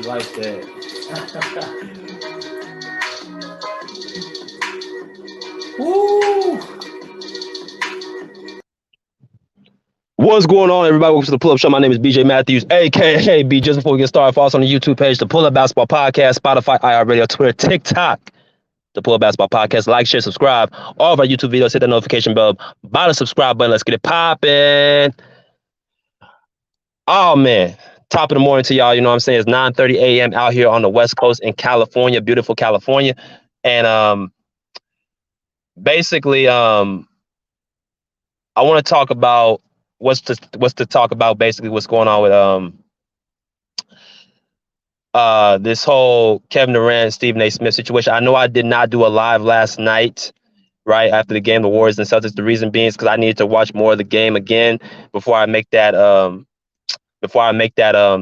like that. Woo! What's going on, everybody? Welcome to the Pull Up Show. My name is BJ Matthews, aka B. Just before we get started, follow us on the YouTube page, the Pull Up Basketball Podcast, Spotify, iHeartRadio, Twitter, TikTok, the Pull Up Basketball Podcast. Like, share, subscribe. All of our YouTube videos, hit the notification bell, by the subscribe button. Let's get it popping. Oh man, top of the morning to y'all. You know what I'm saying? It's 9:30 a.m. out here on the West Coast in California, beautiful California, and basically, I want to talk about what's to talk about. Basically, what's going on with this whole Kevin Durant, Stephen A. Smith situation. I know I did not do a live last night, right after the game, the Warriors and Celtics. The reason being is because I needed to watch more of the game again before I make that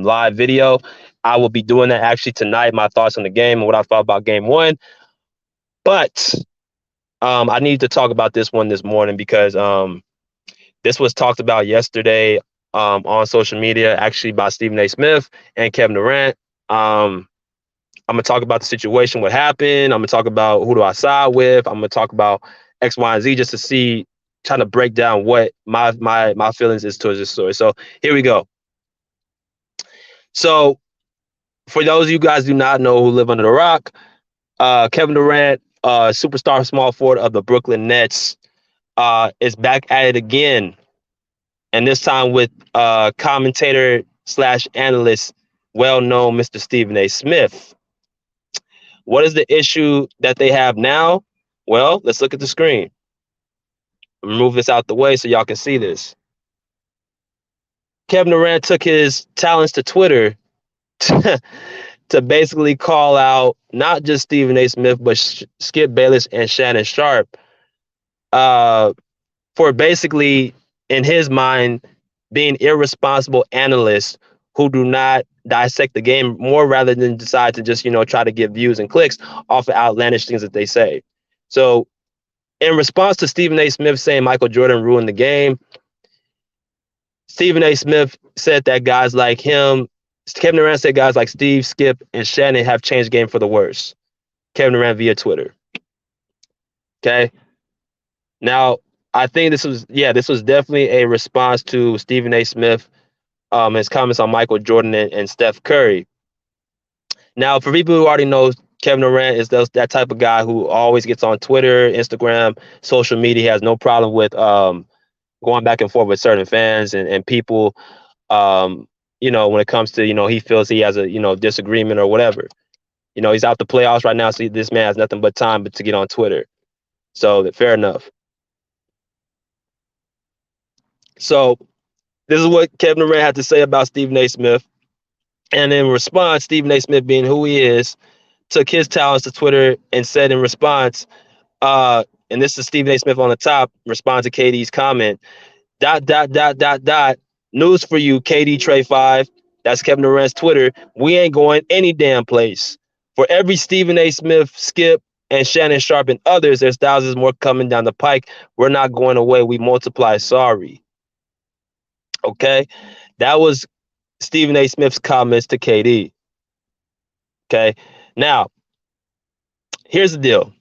live video. I will be doing that actually tonight. My thoughts on the game and what I thought about Game One, but I need to talk about this one this morning because this was talked about yesterday on social media, actually by Stephen A. Smith and Kevin Durant. I'm gonna talk about the situation, what happened. I'm gonna talk about who do I side with. I'm gonna talk about X, Y, and Z just to see, trying to break down what my feelings is towards this story. So here we go. So for those of you guys who do not know who live under the rock, Kevin Durant, superstar small forward of the Brooklyn Nets, is back at it again, and this time with commentator slash analyst, well known Mr. Stephen A. Smith. What is the issue that they have now? Well, let's look at the screen. Move this out the way so y'all can see this. Kevin Durant took his talents to Twitter to basically call out not just Stephen A. Smith, but Skip Bayless and Shannon Sharpe uh, for basically, in his mind, being irresponsible analysts who do not dissect the game more rather than decide to just, try to get views and clicks off of outlandish things that they say. So in response to Stephen A. Smith saying Michael Jordan ruined the game, Stephen A. Smith said that guys like him, Kevin Durant said guys like Steve, Skip, and Shannon have changed the game for the worse. Kevin Durant via Twitter. Okay. Now, I think this was definitely a response to Stephen A. Smith, his comments on Michael Jordan and Steph Curry. Now, for people who already know, Kevin Durant is that type of guy who always gets on Twitter, Instagram, social media. He has no problem with going back and forth with certain fans and people. When it comes to, he feels he has a, disagreement or whatever. He's out the playoffs right now, so this man has nothing but time to get on Twitter. So fair enough. So this is what Kevin Durant had to say about Stephen A. Smith. And in response, Stephen A. Smith, being who he is, took his talents to Twitter and said in response, and this is Stephen A. Smith on the top, respond to KD's comment, ... News for you, KD Trey 5. That's Kevin Durant's Twitter. We ain't going any damn place. For every Stephen A. Smith, Skip, and Shannon Sharpe and others, there's thousands more coming down the pike. We're not going away. We multiply. Sorry. Okay? That was Stephen A. Smith's comments to KD. Okay? Now, here's the deal.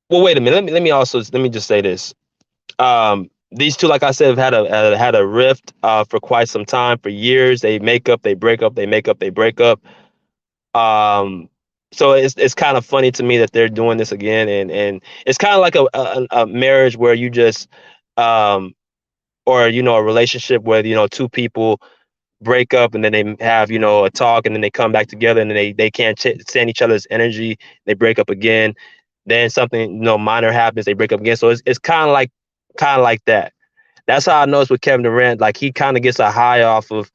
Well, wait a minute. Let me just say this. These two, like I said, have had a rift for quite some time, for years. They make up, they break up, they make up, they break up. So it's kind of funny to me that they're doing this again, and it's kind of like a marriage where you just or a relationship where two people break up and then they have a talk and then they come back together and then they can't stand each other's energy. They break up again. Then something minor happens, they break up again. So it's kind of like that. That's how I know it's with Kevin Durant. Like, he kind of gets a high off of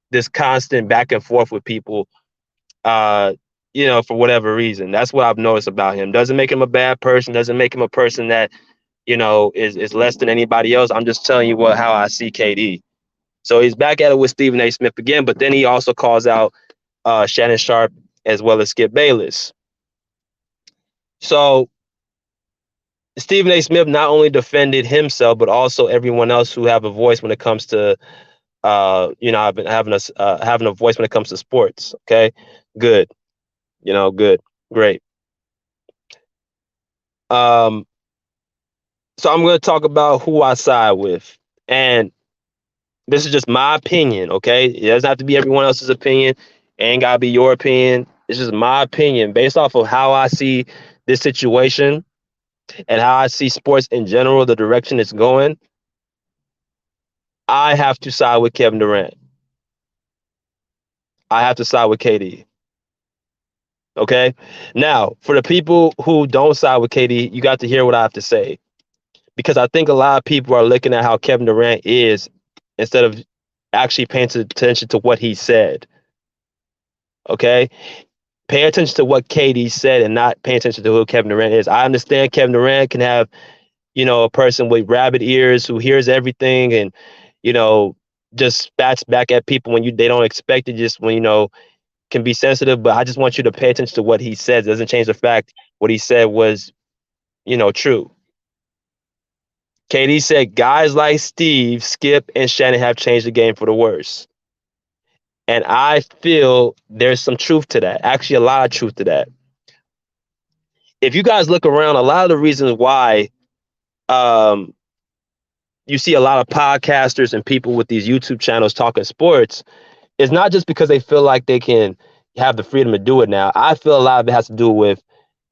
this constant back and forth with people, for whatever reason. That's what I've noticed about him. Doesn't make him a bad person, doesn't make him a person that is less than anybody else. I'm just telling you how I see KD. So he's back at it with Stephen A. Smith again, but then he also calls out Shannon Sharpe as well as Skip Bayless. So Stephen A. Smith not only defended himself, but also everyone else who have a voice when it comes to I've been having a voice when it comes to sports. Okay, good. Good, great. Um, so I'm going to talk about who I side with, and this is just my opinion. Okay, it doesn't have to be everyone else's opinion. It ain't gotta be your opinion. It's just my opinion based off of how I see this situation and how I see sports in general, the direction it's going. I have to side with Kevin Durant. I have to side with KD. Okay. Now, for the people who don't side with KD, you got to hear what I have to say because I think a lot of people are looking at how Kevin Durant is instead of actually paying attention to what he said. Okay. Pay attention to what KD said and not pay attention to who Kevin Durant is. I understand Kevin Durant can have, a person with rabbit ears who hears everything and, you know, just spats back at people when they don't expect it, just when, can be sensitive. But I just want you to pay attention to what he says. It doesn't change the fact what he said was, true. KD said guys like Steve, Skip, and Shannon have changed the game for the worse. And I feel there's some truth to that. Actually, a lot of truth to that. If you guys look around, a lot of the reasons why um, you see a lot of podcasters and people with these YouTube channels talking sports is not just because they feel like they can have the freedom to do it now. I feel a lot of it has to do with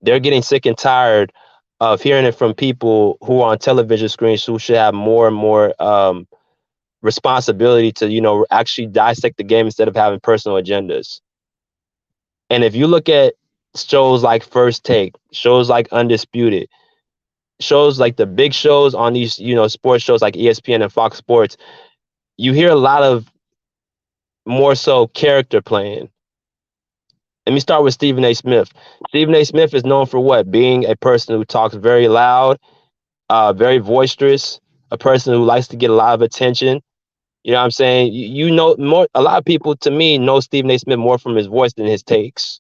they're getting sick and tired of hearing it from people who are on television screens who should have more and more responsibility to, actually dissect the game instead of having personal agendas. And if you look at shows like First Take, shows like Undisputed, shows like the big shows on these, sports shows like ESPN and Fox Sports, you hear a lot of more so character playing. Let me start with Stephen A. Smith. Stephen A. Smith is known for what? Being a person who talks very loud, very boisterous, a person who likes to get a lot of attention. You know what I'm saying? More. A lot of people, to me, know Stephen A. Smith more from his voice than his takes.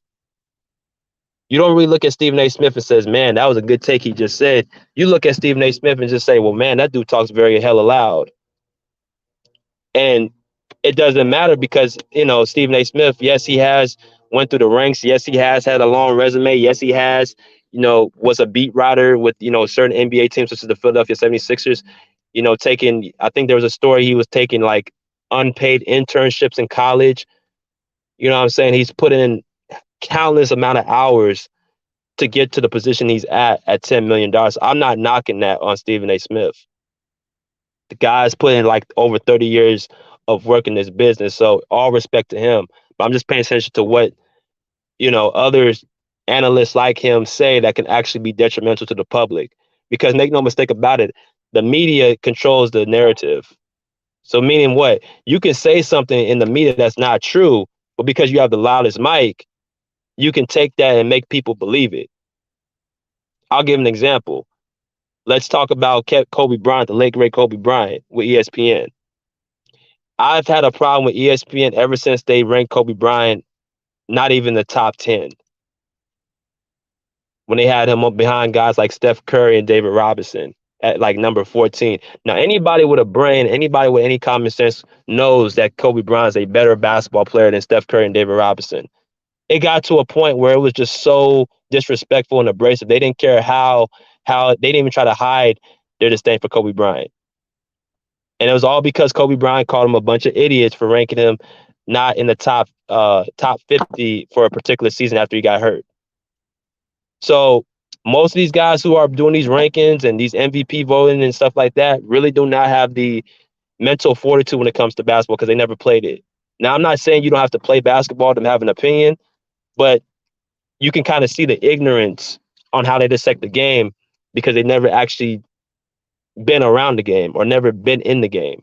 You don't really look at Stephen A. Smith and says, "Man, that was a good take he just said." You look at Stephen A. Smith and just say, "Well, man, that dude talks very hella loud." And it doesn't matter because, Stephen A. Smith, yes, he has went through the ranks. Yes, he has had a long resume. Yes, he has, was a beat writer with, certain NBA teams such as the Philadelphia 76ers, taking, I think there was a story he was taking like unpaid internships in college. You know what I'm saying? He's put in countless amount of hours to get to the position he's at $10 million. I'm not knocking that on Stephen A. Smith. The guy's put in like over 30 years of work in this business. So all respect to him. But I'm just paying attention to what, others analysts like him say that can actually be detrimental to the public. Because make no mistake about it, the media controls the narrative. So meaning what? You can say something in the media that's not true, but because you have the loudest mic, you can take that and make people believe it. I'll give an example. Let's talk about Kobe Bryant, the late great Kobe Bryant with ESPN. I've had a problem with ESPN ever since they ranked Kobe Bryant not even the top 10. When they had him up behind guys like Steph Curry and David Robinson at like number 14. Now, anybody with a brain, anybody with any common sense knows that Kobe Bryant is a better basketball player than Steph Curry and David Robinson. It got to a point where it was just so disrespectful and abrasive. They didn't care how they didn't even try to hide their disdain for Kobe Bryant. And it was all because Kobe Bryant called him a bunch of idiots for ranking him not in the top 50 for a particular season after he got hurt. So most of these guys who are doing these rankings and these MVP voting and stuff like that really do not have the mental fortitude when it comes to basketball because they never played it. Now, I'm not saying you don't have to play basketball to have an opinion, but you can kind of see the ignorance on how they dissect the game because they never actually been around the game or never been in the game.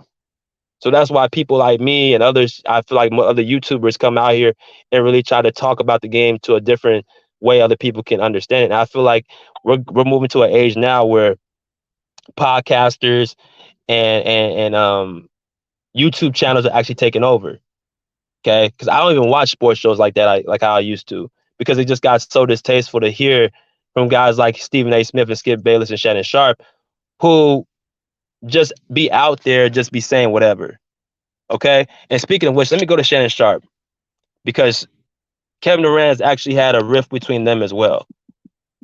So that's why people like me and others, I feel like other YouTubers come out here and really try to talk about the game to a different way other people can understand it. And I feel like we're moving to an age now where podcasters and YouTube channels are actually taking over. Okay, because I don't even watch sports shows like that, like how I used to, because it just got so distasteful to hear from guys like Stephen A. Smith and Skip Bayless and Shannon Sharpe, who just be out there, just be saying whatever. Okay. And speaking of which, let me go to Shannon Sharpe because Kevin Durant has actually had a rift between them as well.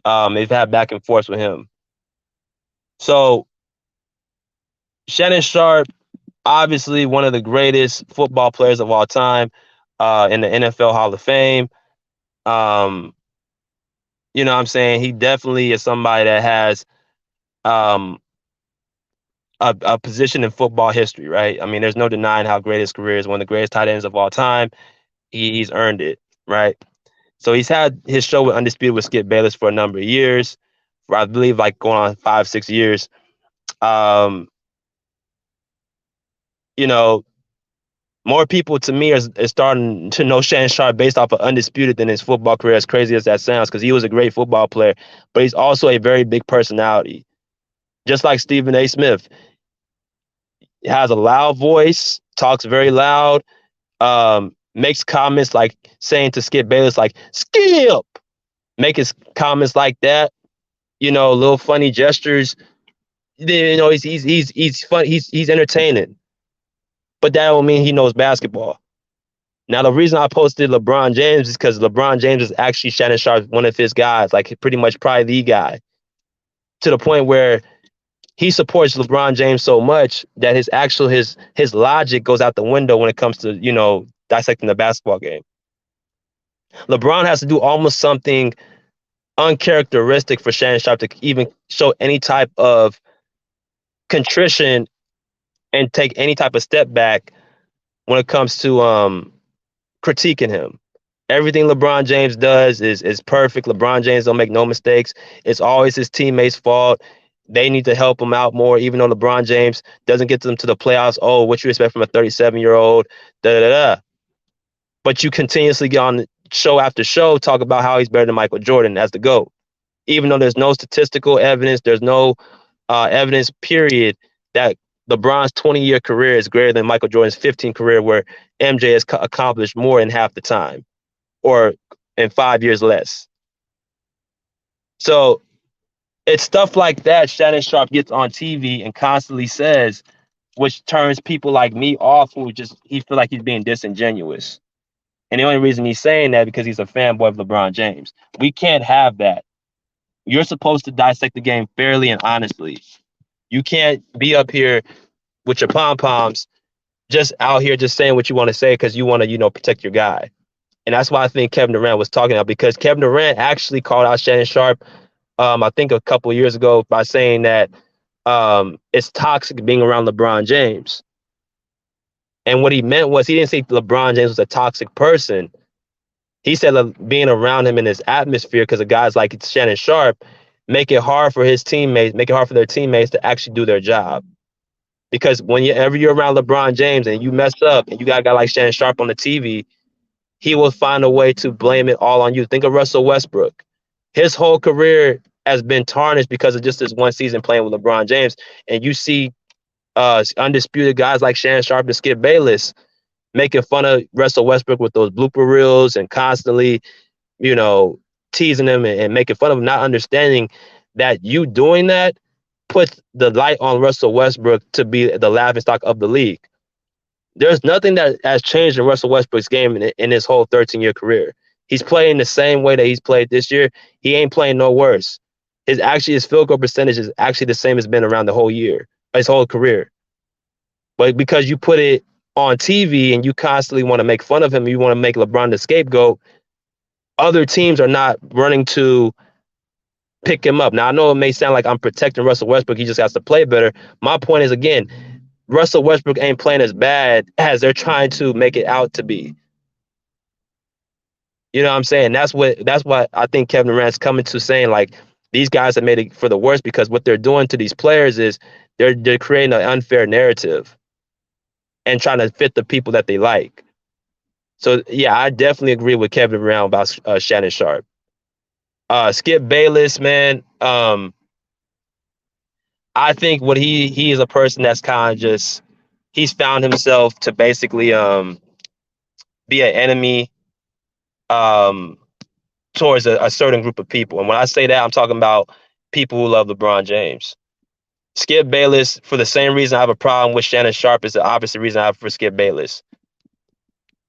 They've had back and forth with him. So Shannon Sharpe, obviously one of the greatest football players of all time, in the NFL Hall of Fame. Um, you know what I'm saying? He definitely is somebody that has um, a position in football history, right? I mean, there's no denying how great his career is. One of the greatest tight ends of all time. He's earned it, right? So he's had his show with Undisputed with Skip Bayless for a number of years, for I believe like going on 5, 6 years. Um, you know, more people to me is starting to know Shannon Sharpe based off of Undisputed than his football career, as crazy as that sounds, because he was a great football player, but he's also a very big personality. Just like Stephen A. Smith, he has a loud voice, talks very loud, makes comments like saying to Skip Bayless, like, Skip, making comments like that, little funny gestures. He's fun, he's entertaining, but that don't mean he knows basketball. Now, the reason I posted LeBron James is because LeBron James is actually Shannon Sharpe, one of his guys, like pretty much probably the guy, to the point where he supports LeBron James so much that his logic goes out the window when it comes to, dissecting the basketball game. LeBron has to do almost something uncharacteristic for Shannon Sharpe to even show any type of contrition and take any type of step back when it comes to critiquing him. Everything LeBron James does is perfect. LeBron James don't make no mistakes. It's always his teammates' fault. They need to help him out more, even though LeBron James doesn't get them to the playoffs. Oh, what you expect from a 37-year-old? Da da da. But you continuously get on show after show talk about how he's better than Michael Jordan as the GOAT. Even though there's no statistical evidence, there's no evidence, period, that LeBron's 20-year career is greater than Michael Jordan's 15 career, where MJ has accomplished more in half the time or in 5 years less. So it's stuff like that Shannon Sharpe gets on TV and constantly says, which turns people like me off who just he feel like he's being disingenuous. And the only reason he's saying that because he's a fanboy of LeBron James. We can't have that. You're supposed to dissect the game fairly and honestly. You can't be up here with your pom poms just out here just saying what you want to say because you want to, protect your guy. And that's why I think Kevin Durant was talking about, because Kevin Durant actually called out Shannon Sharpe, I think a couple of years ago, by saying that it's toxic being around LeBron James. And what he meant was, he didn't say LeBron James was a toxic person. He said being around him in his atmosphere, because of guys like Shannon Sharpe, make it hard for their teammates to actually do their job. Because whenever you're around LeBron James and you mess up and you got a guy like Shannon Sharpe on the TV, he will find a way to blame it all on you. Think of Russell Westbrook. His whole career has been tarnished because of just this one season playing with LeBron James. And you see undisputed guys like Shannon Sharpe and Skip Bayless making fun of Russell Westbrook with those blooper reels and constantly, you know, teasing him and making fun of him, not understanding that you doing that puts the light on Russell Westbrook to be the laughingstock of the league. There's nothing that has changed in Russell Westbrook's game in his whole 13-year career. He's playing the same way that he's played this year. He ain't playing no worse. His field goal percentage is actually the same as been around the whole year, his whole career. But because you put it on TV and you constantly want to make fun of him, you want to make LeBron the scapegoat, other teams are not running to pick him up. Now, I know it may sound like I'm protecting Russell Westbrook. He just has to play better. My point is, again, Russell Westbrook ain't playing as bad as they're trying to make it out to be. You know what I'm saying? That's what I think Kevin Durant's coming to, saying like these guys have made it for the worse, because what they're doing to these players is they're creating an unfair narrative and trying to fit the people that they like. So yeah, I definitely agree with Kevin Durant about Shannon Sharpe. Skip Bayless, man. I think what he is a person that's kind of just, he's found himself to basically be an enemy um, towards a certain group of people. And when I say that, I'm talking about people who love LeBron James. Skip Bayless, for the same reason I have a problem with Shannon Sharpe, is the opposite reason I have for Skip Bayless,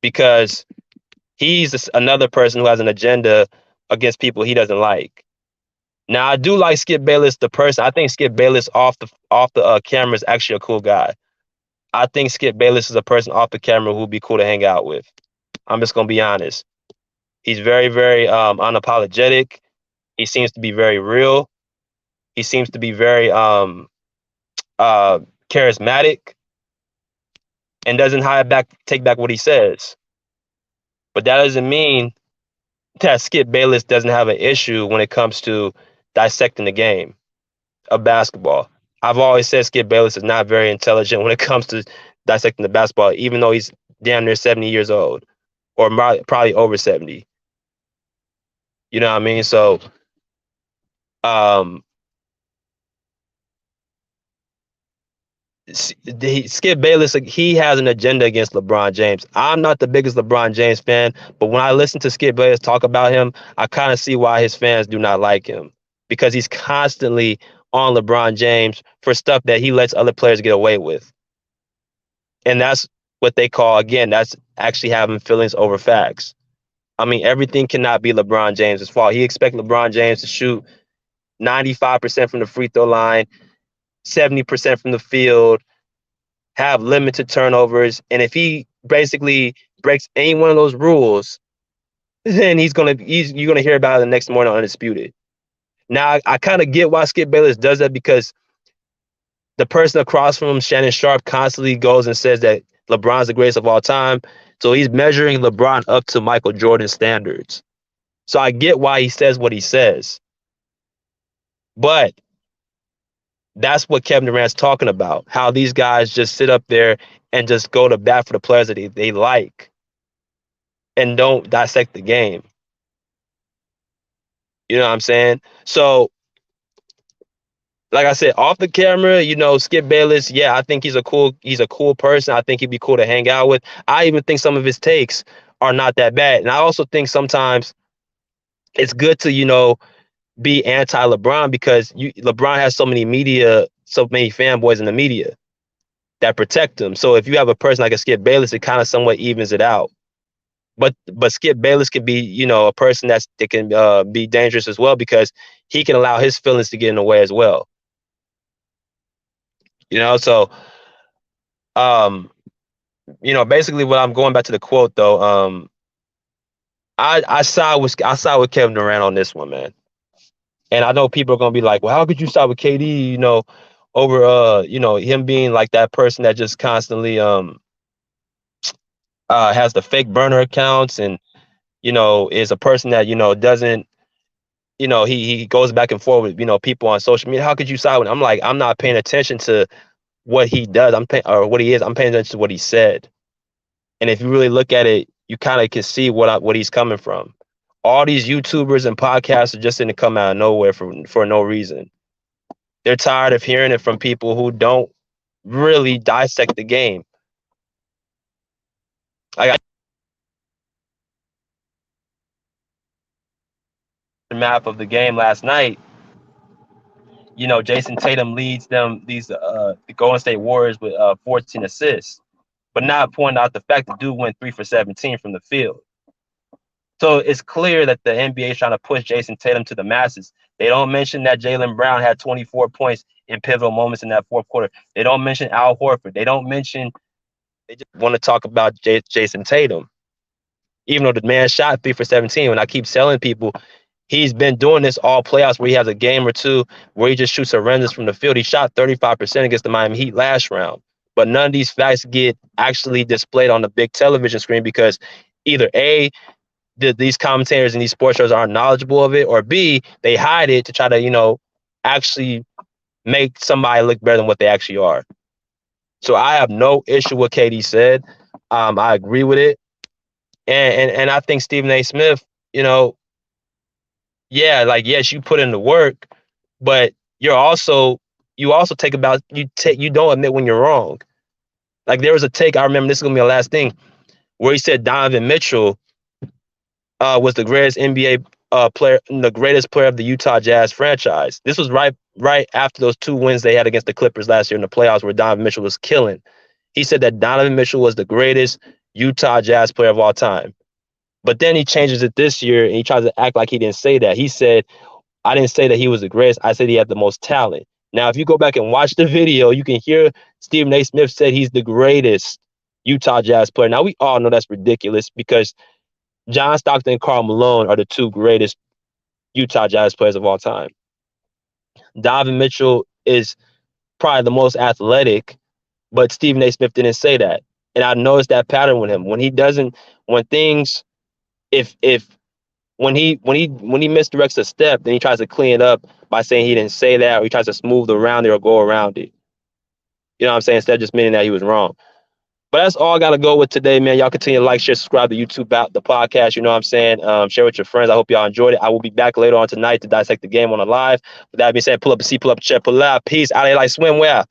because he's another person who has an agenda against people he doesn't like. Now, I do like Skip Bayless, the person. I think Skip Bayless off the camera is actually a cool guy. I think Skip Bayless is a person off the camera who would be cool to hang out with. I'm just gonna be honest. He's very, very unapologetic. He seems to be very real. He seems to be very uh, charismatic, and doesn't take back what he says. But that doesn't mean that Skip Bayless doesn't have an issue when it comes to dissecting the game of basketball. I've always said Skip Bayless is not very intelligent when it comes to dissecting the basketball, even though he's damn near 70 years old, or probably over 70. You know what I mean? So, um, Skip Bayless, like, he has an agenda against LeBron James. I'm not the biggest LeBron James fan, but when I listen to Skip Bayless talk about him, I kind of see why his fans do not like him, because he's constantly on LeBron James for stuff that he lets other players get away with. And that's what they call, again, that's actually having feelings over facts. I mean, everything cannot be LeBron James's fault. He expects LeBron James to shoot 95% from the free throw line, 70% from the field, have limited turnovers. And if he basically breaks any one of those rules, then you're gonna hear about it the next morning on Undisputed. Now, I kind of get why Skip Bayless does that, because the person across from him, Shannon Sharpe, constantly goes and says that LeBron's the greatest of all time. So he's measuring LeBron up to Michael Jordan standards. So I get why he says what he says. But that's what Kevin Durant's talking about. How these guys just sit up there and just go to bat for the players that they like and don't dissect the game. You know what I'm saying? So, like I said, off the camera, Skip Bayless, yeah, I think he's a cool person. I think he'd be cool to hang out with. I even think some of his takes are not that bad. And I also think sometimes it's good to, be anti-LeBron, because LeBron has so many fanboys in the media that protect him. So if you have a person like a Skip Bayless, it kind of somewhat evens it out. But Skip Bayless can be, a person that can be dangerous as well, because he can allow his feelings to get in the way as well. So um, basically what I'm going back to the quote though, I side with Kevin Durant on this one, man. And I know people are gonna be like, well, how could you side with KD, over him being like that person that just constantly has the fake burner accounts, and is a person that doesn't, he goes back and forth with people on social media. How could you side with him? I'm like, I'm not paying attention to what he does. Or what he is. I'm paying attention to what he said. And if you really look at it, you kind of can see what he's coming from. All these YouTubers and podcasts are just going to come out of nowhere for no reason. They're tired of hearing it from people who don't really dissect the game. I got the map of the game last night. Jason Tatum leads the Golden State Warriors with 14 assists, but not pointing out the fact that dude went 3 for 17 from the field. So it's clear that the NBA is trying to push Jason Tatum to the masses. They don't mention that Jaylen Brown had 24 points in pivotal moments in that fourth quarter. They don't mention Al Horford. They just want to talk about Jason Tatum. Even though the man shot 3 for 17, when I keep telling people, he's been doing this all playoffs, where he has a game or two where he just shoots horrendous from the field. He shot 35% against the Miami Heat last round. But none of these facts get actually displayed on the big television screen, because either A, these commentators and these sports shows aren't knowledgeable of it, or B, they hide it to try to, actually make somebody look better than what they actually are. So I have no issue with what KD said. I agree with it. And I think Stephen A. Smith, yeah, like, yes, you put in the work, but you also you don't admit when you're wrong. Like, there was a take, I remember, this is gonna be the last thing, where he said Donovan Mitchell was the greatest NBA player, the greatest player of the Utah Jazz franchise. This was right after those 2 wins they had against the Clippers last year in the playoffs, where Donovan Mitchell was killing. He said that Donovan Mitchell was the greatest Utah Jazz player of all time. But then he changes it this year and he tries to act like he didn't say that. He said, I didn't say that he was the greatest. I said he had the most talent. Now, if you go back and watch the video, you can hear Stephen A. Smith said he's the greatest Utah Jazz player. Now, we all know that's ridiculous because John Stockton and Karl Malone are the two greatest Utah Jazz players of all time. Donovan Mitchell is probably the most athletic, but Stephen A. Smith didn't say that. And I noticed that pattern with him. When he doesn't, when things, if when he misdirects a step, then he tries to clean it up by saying he didn't say that, or he tries to smooth around it or go around it. You know what I'm saying? Instead of just meaning that he was wrong. But that's all I got to go with today, man. Y'all continue to like, share, subscribe to YouTube, the podcast. You know what I'm saying? Share with your friends. I hope y'all enjoyed it. I will be back later on tonight to dissect the game on the live. With that being said, pull up a seat, pull up a chair, pull out. Peace. Out of like swimwear.